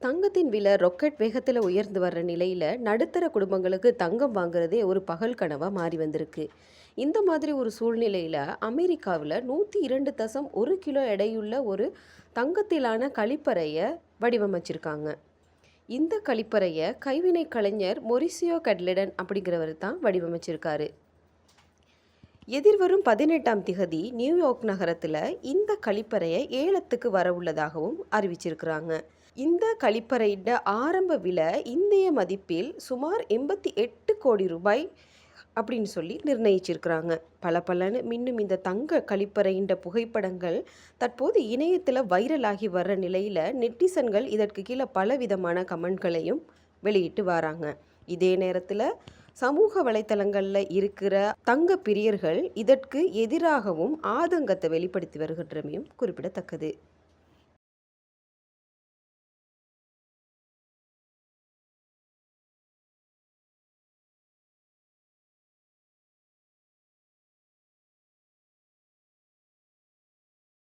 தங்கத்தின் விலை ராக்கெட் வேகத்தில் உயர்ந்து வர்ற நிலையில் நடுத்தர குடும்பங்களுக்கு தங்கம் வாங்குறதே ஒரு பகல் கனவாக மாறி வந்திருக்கு. இந்த மாதிரி ஒரு சூழ்நிலையில் அமெரிக்காவில் 102.1 கிலோ எடையுள்ள ஒரு தங்கத்திலான கழிப்பறையை வடிவமைச்சிருக்காங்க. இந்த கழிப்பறையை கைவினை கலைஞர் மொரிசியோ கட்லெடன் அப்படிங்கிறவர் தான் வடிவமைச்சிருக்காரு. எதிர்வரும் 18ஆம் திகதி நியூயார்க் நகரத்தில் இந்த கழிப்பறையை ஏலத்துக்கு வரவுள்ளதாகவும் அறிவிச்சிருக்கிறாங்க. இந்த கழிப்பறையிட ஆரம்ப விலை இந்திய மதிப்பில் சுமார் 88 கோடி ரூபாய் அப்படின்னு சொல்லி நிர்ணயிச்சிருக்கிறாங்க. பலன்னு மின்னும் இந்த தங்க கழிப்பறையின் புகைப்படங்கள் தற்போது இணையத்தில் வைரலாகி வர்ற நிலையில் நெட்டிசன்கள் இதற்கு கீழே பலவிதமான கமெண்ட்களையும் வெளியிட்டு வராங்க. இதே நேரத்தில் சமூக வலைத்தளங்களில் இருக்கிற தங்க பிரியர்கள் இதற்கு எதிராகவும் ஆதங்கத்தை வெளிப்படுத்தி வருகின்றமையும் குறிப்பிடத்தக்கது.